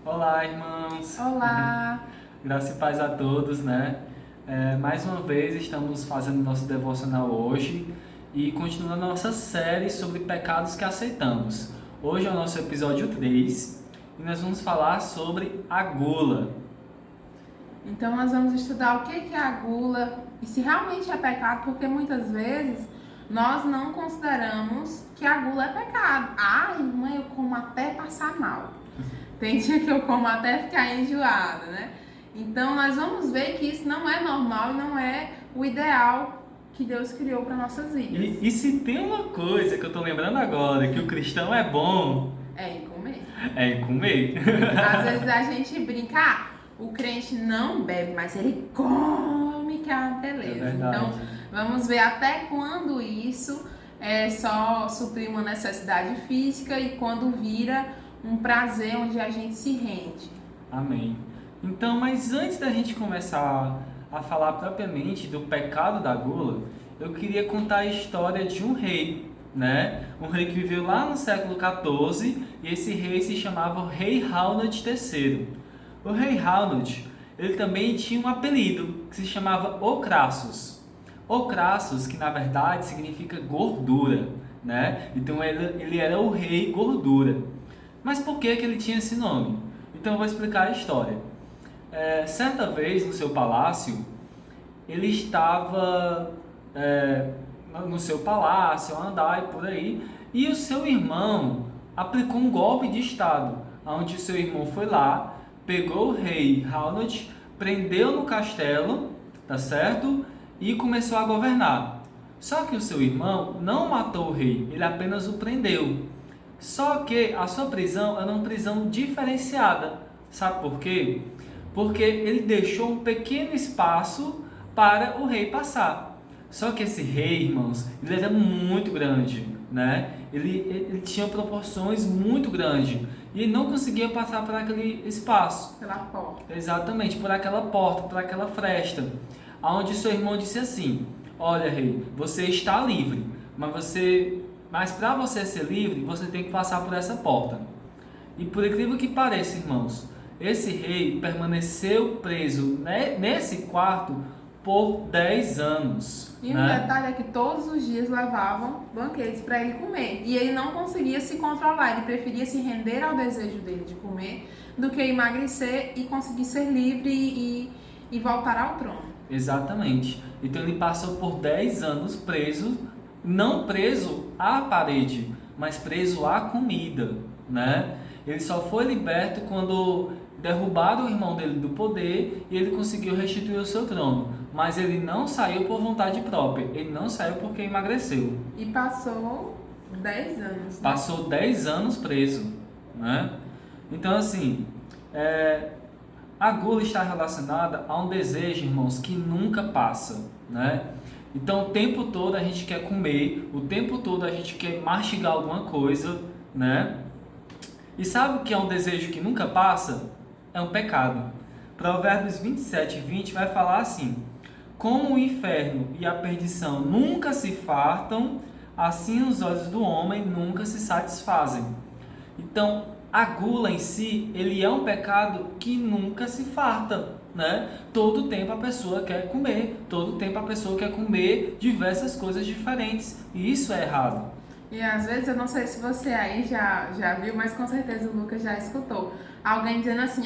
Olá, irmãos! Olá! Graça e paz a todos, né? Mais uma vez estamos fazendo nosso devocional hoje e continuando a nossa série sobre pecados que aceitamos. Hoje é o nosso episódio 3 e nós vamos falar sobre a gula. Então nós vamos estudar o que é a gula e se realmente é pecado, porque muitas vezes nós não consideramos que a gula é pecado. Ah, irmã, eu como até passar mal. Tem dia que eu como até ficar enjoada, né? Então nós vamos ver que isso não é normal e não é o ideal que Deus criou para nossas vidas. E se tem uma coisa que eu tô lembrando agora, que o cristão é bom, É em comer. é em comer. Às vezes a gente brinca, o crente não bebe, mas ele come, que é uma beleza. É verdade. Então vamos ver até quando isso é só suprir uma necessidade física e quando vira um prazer onde a gente se rende. Amém. Então, mas antes da gente começar a falar propriamente do pecado da gula, eu queria contar a história de um rei, né? Um rei que viveu lá no século XIV e esse rei se chamava o Rei Reinald III. O Rei Reinald, ele também tinha um apelido que se chamava O Crassus. O Crassus, que na verdade significa gordura, né? Então ele era o rei gordura. Mas por que ele tinha esse nome? Então eu vou explicar a história. Certa vez no seu palácio, ele estava no seu palácio, a andar e por aí, e o seu irmão aplicou um golpe de estado, onde o seu irmão foi lá, pegou o rei Reinald, prendeu no castelo, tá certo? E começou a governar. Só que o seu irmão não matou o rei, ele apenas o prendeu. Só que a sua prisão era uma prisão diferenciada. Sabe por quê? Porque ele deixou um pequeno espaço para o rei passar. Só que esse rei, irmãos, ele era muito grande, né? Ele tinha proporções muito grandes e ele não conseguia passar por aquele espaço. Pela porta. Exatamente, por aquela porta, por aquela fresta. Onde seu irmão disse assim: olha, rei, você está livre, mas para você ser livre, você tem que passar por essa porta. E por incrível que pareça, irmãos, esse rei permaneceu preso nesse quarto por 10 anos. E um detalhe é que todos os dias levavam banquetes para ele comer. E ele não conseguia se controlar, ele preferia se render ao desejo dele de comer do que emagrecer e conseguir ser livre e voltar ao trono. Exatamente. Então ele passou por 10 anos preso, não preso à parede, mas preso à comida, né? Ele só foi liberto quando derrubaram o irmão dele do poder e ele conseguiu restituir o seu trono. Mas ele não saiu por vontade própria, ele não saiu porque emagreceu. E passou 10 anos. Né? Passou 10 anos preso, né? Então assim, a gula está relacionada a um desejo, irmãos, que nunca passa, né? Então o tempo todo a gente quer comer, o tempo todo a gente quer mastigar alguma coisa, né? E sabe o que é um desejo que nunca passa? É um pecado. Provérbios 27:20 vai falar assim: como o inferno e a perdição nunca se fartam, assim os olhos do homem nunca se satisfazem. Então, a gula em si, ele é um pecado que nunca se farta, né? Todo tempo a pessoa quer comer, todo tempo a pessoa quer comer diversas coisas diferentes, e isso é errado. E às vezes, eu não sei se você aí já viu, mas com certeza o Lucas já escutou alguém dizendo assim: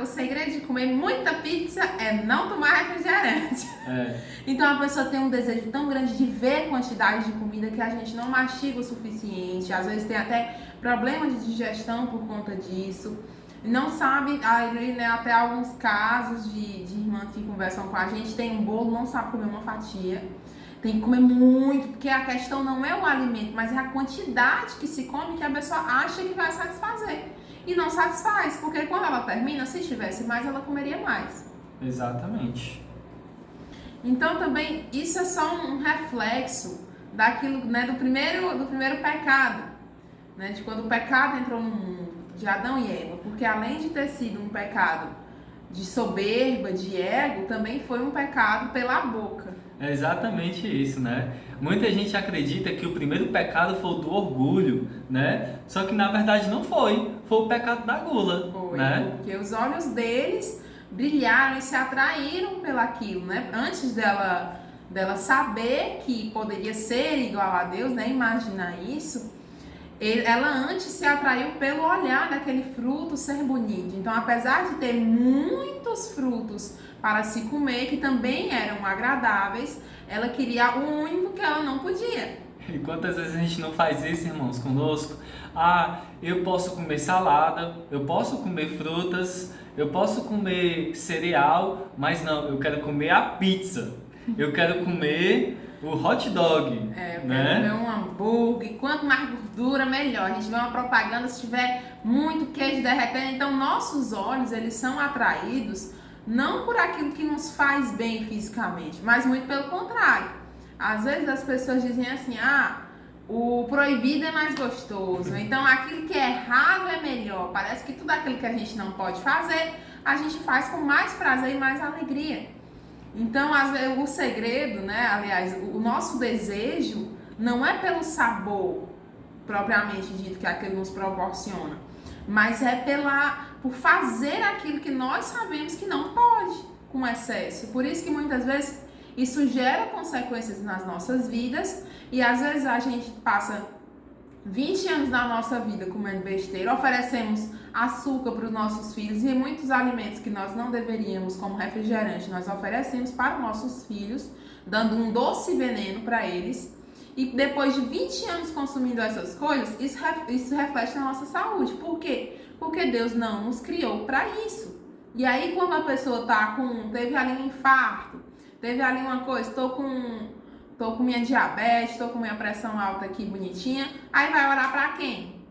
o segredo de comer muita pizza é não tomar refrigerante. Então a pessoa tem um desejo tão grande de ver quantidade de comida que a gente não mastiga o suficiente, às vezes tem até problema de digestão por conta disso. Não sabe, né, até alguns casos de irmãs que conversam com a gente, tem um bolo, não sabe comer uma fatia. Tem que comer muito, porque a questão não é o alimento, mas é a quantidade que se come que a pessoa acha que vai satisfazer. E não satisfaz, porque quando ela termina, se tivesse mais, ela comeria mais. Exatamente. Então também, isso é só um reflexo daquilo, né, do primeiro pecado, né, de quando o pecado entrou no mundo, de Adão e Eva. Porque além de ter sido um pecado de soberba, de ego, também foi um pecado pela boca. É exatamente isso, né? Muita gente acredita que o primeiro pecado foi o do orgulho, né? Só que na verdade não foi. Foi o pecado da gula, Foi, né? porque os olhos deles brilharam e se atraíram pelaquilo, né? Antes dela saber que poderia ser igual a Deus, né? Imaginar isso, ela antes se atraiu pelo olhar daquele fruto ser bonito. Então, apesar de ter muitos frutos para se comer, que também eram agradáveis, ela queria o único que ela não podia. E quantas vezes a gente não faz isso, irmãos, conosco? Ah, eu posso comer salada, eu posso comer frutas, eu posso comer cereal, mas não, eu quero comer a pizza, eu quero comer o hot dog, Eu né? quero comer um hambúrguer, quanto mais gordura, melhor. A gente vê uma propaganda, se tiver muito queijo derretendo, então nossos olhos, eles são atraídos não por aquilo que nos faz bem fisicamente, mas muito pelo contrário. Às vezes as pessoas dizem assim, o proibido é mais gostoso, então aquilo que é errado é melhor. Parece que tudo aquilo que a gente não pode fazer, a gente faz com mais prazer e mais alegria. Então, às vezes, o segredo, né? Aliás, o nosso desejo não é pelo sabor propriamente dito que aquilo nos proporciona, mas é por fazer aquilo que nós sabemos que não pode com excesso. Por isso que muitas vezes isso gera consequências nas nossas vidas e às vezes a gente passa 20 anos da nossa vida comendo besteira, oferecemos açúcar para os nossos filhos e muitos alimentos que nós não deveríamos, como refrigerante, nós oferecemos para os nossos filhos, dando um doce veneno para eles. E depois de 20 anos consumindo essas coisas, isso reflete na nossa saúde. Por quê? Porque Deus não nos criou para isso. E aí quando a pessoa teve ali um infarto, teve ali uma coisa, tô com minha diabetes, tô com minha pressão alta aqui bonitinha, aí vai orar para quem?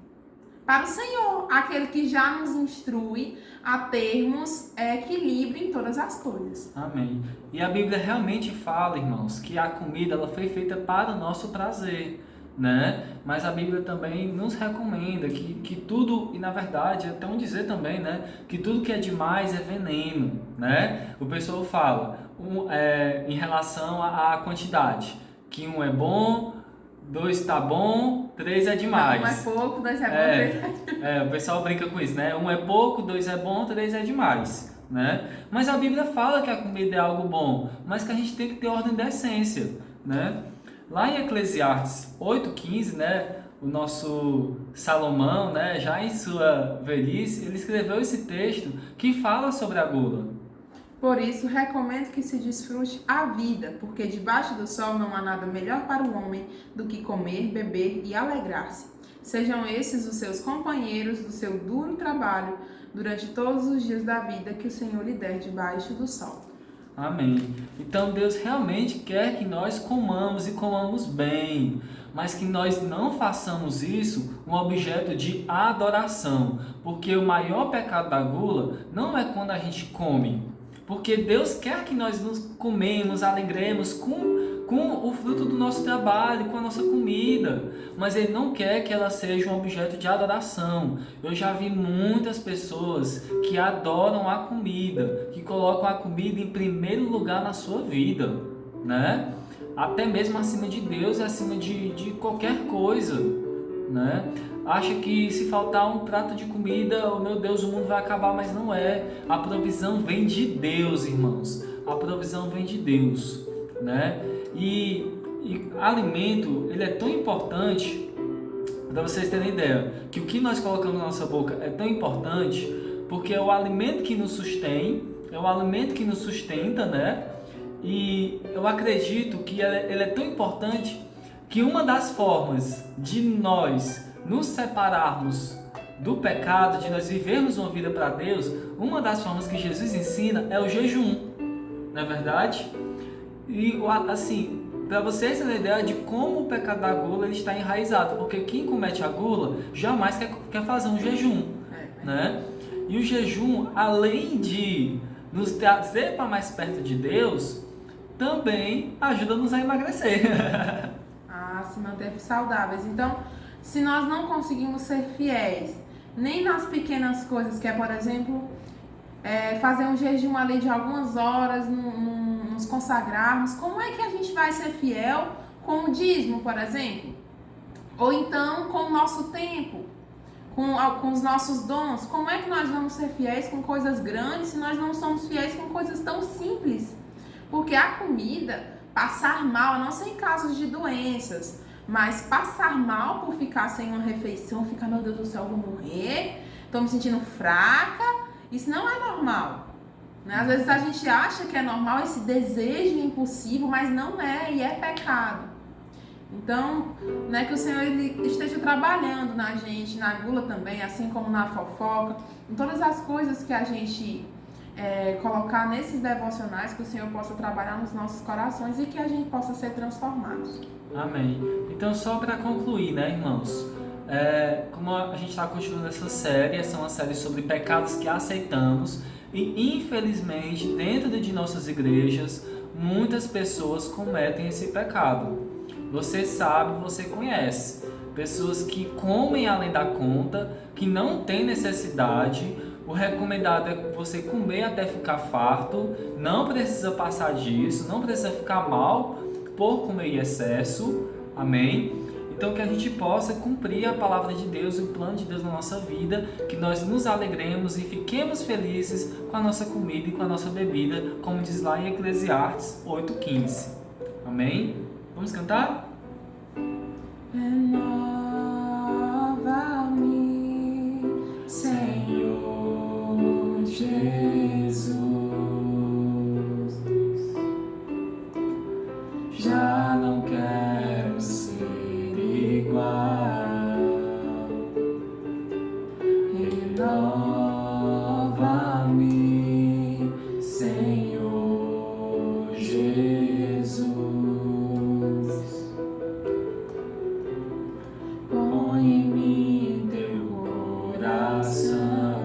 Para o Senhor, aquele que já nos instrui a termos equilíbrio em todas as coisas. Amém. E a Bíblia realmente fala, irmãos, que a comida ela foi feita para o nosso prazer, né? Mas a Bíblia também nos recomenda que tudo, e na verdade, até um dizer também, né? Que tudo que é demais é veneno, né? O pessoal fala em relação à quantidade, que um é bom, 2 tá bom, 3 é demais. Não, um é pouco, 2 é bom, 3 é demais. O pessoal brinca com isso, né? 1 é pouco, 2 é bom, 3 é demais, né? Mas a Bíblia fala que a comida é algo bom, mas que a gente tem que ter ordem da essência, né? Lá em Eclesiastes 8:15, né? O nosso Salomão, né? Já em sua velhice, ele escreveu esse texto que fala sobre a gula. Por isso, recomendo que se desfrute a vida, porque debaixo do sol não há nada melhor para o homem do que comer, beber e alegrar-se. Sejam esses os seus companheiros do seu duro trabalho durante todos os dias da vida que o Senhor lhe der debaixo do sol. Amém. Então Deus realmente quer que nós comamos e comamos bem, mas que nós não façamos isso um objeto de adoração, porque o maior pecado da gula não é quando a gente come, porque Deus quer que nós nos comemos, alegremos com o fruto do nosso trabalho, com a nossa comida, mas Ele não quer que ela seja um objeto de adoração. Eu já vi muitas pessoas que adoram a comida, que colocam a comida em primeiro lugar na sua vida, né? Até mesmo acima de Deus e acima de qualquer coisa, né? Acha que se faltar um prato de comida, oh meu Deus, o mundo vai acabar, mas não é. A provisão vem de Deus, irmãos. A provisão vem de Deus, né? E alimento, ele é tão importante, para vocês terem ideia, que o que nós colocamos na nossa boca é tão importante, porque é o alimento que nos sustém, é o alimento que nos sustenta, né? E eu acredito que ele é tão importante que uma das formas de nós nos separarmos do pecado, de nós vivermos uma vida para Deus, uma das formas que Jesus ensina é o jejum, não é verdade? E assim, para vocês terem ideia de como o pecado da gula ele está enraizado, porque quem comete a gula jamais quer fazer um jejum, né? E o jejum, além de nos trazer para mais perto de Deus, também ajuda-nos a emagrecer. Se manter saudáveis. Então, se nós não conseguimos ser fiéis, nem nas pequenas coisas, que é, por exemplo, fazer um jejum ali de algumas horas, nos consagrarmos. Como é que a gente vai ser fiel com o dízimo, por exemplo? Ou então com o nosso tempo, com os nossos dons? Como é que nós vamos ser fiéis com coisas grandes se nós não somos fiéis com coisas tão simples? Porque a comida, passar mal, a não ser em casos de doenças, mas passar mal por ficar sem uma refeição, ficar, meu Deus do céu, eu vou morrer, estou me sentindo fraca, isso não é normal. Né? Às vezes a gente acha que é normal esse desejo impulsivo, mas não é, e é pecado. Então, né, que o Senhor ele esteja trabalhando na gente, na gula também, assim como na fofoca, em todas as coisas que a gente colocar nesses devocionais, que o Senhor possa trabalhar nos nossos corações e que a gente possa ser transformados. Amém. Então, só para concluir, né, irmãos? Como a gente está continuando essa é uma série sobre pecados que aceitamos e, infelizmente, dentro de nossas igrejas, muitas pessoas cometem esse pecado. Você sabe, você conhece. Pessoas que comem além da conta, que não têm necessidade. O recomendado é você comer até ficar farto. Não precisa passar disso, não precisa ficar mal por comer em excesso. Amém? Então que a gente possa cumprir a palavra de Deus e o plano de Deus na nossa vida, que nós nos alegremos e fiquemos felizes com a nossa comida e com a nossa bebida, como diz lá em Eclesiastes 8:15. Amém? Vamos cantar? Renova-me, Senhor Jesus. Já não quero ser igual. Renova-me, Senhor Jesus. Põe em mim teu coração,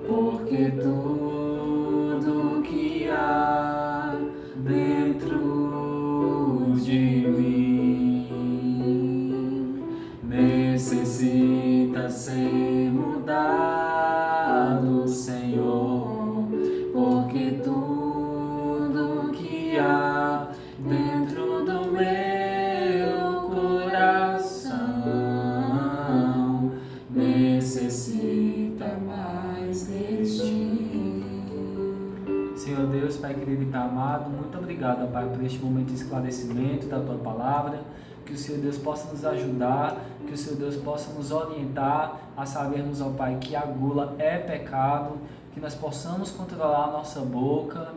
porque tudo que há dentro de mim necessita ser mudado, Senhor, porque tudo que há dentro do meu coração necessita mais de ti. Senhor Deus, Pai querido e Pai amado, muito obrigado, Pai, por este momento de esclarecimento da Tua Palavra, que o Senhor Deus possa nos ajudar, que o Senhor Deus possa nos orientar a sabermos, ó Pai, que a gula é pecado, que nós possamos controlar a nossa boca,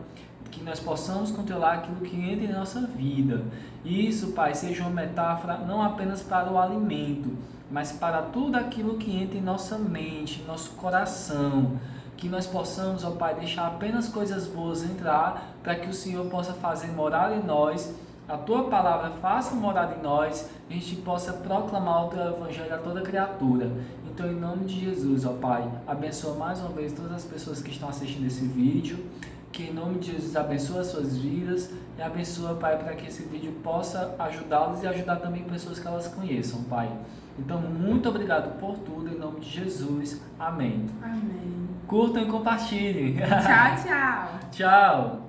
que nós possamos controlar aquilo que entra em nossa vida. Isso, Pai, seja uma metáfora não apenas para o alimento, mas para tudo aquilo que entra em nossa mente, em nosso coração. Que nós possamos, ó Pai, deixar apenas coisas boas entrar, para que o Senhor possa fazer morar em nós, a Tua Palavra faça morar em nós, e a gente possa proclamar o Teu Evangelho a toda criatura. Então, em nome de Jesus, ó Pai, abençoa mais uma vez todas as pessoas que estão assistindo esse vídeo, que em nome de Jesus abençoa as suas vidas, e abençoa, Pai, para que esse vídeo possa ajudá-los e ajudar também pessoas que elas conheçam, Pai. Então, muito obrigado por tudo, em nome de Jesus. Amém. Amém. Curtam e compartilhem. Tchau, tchau. Tchau.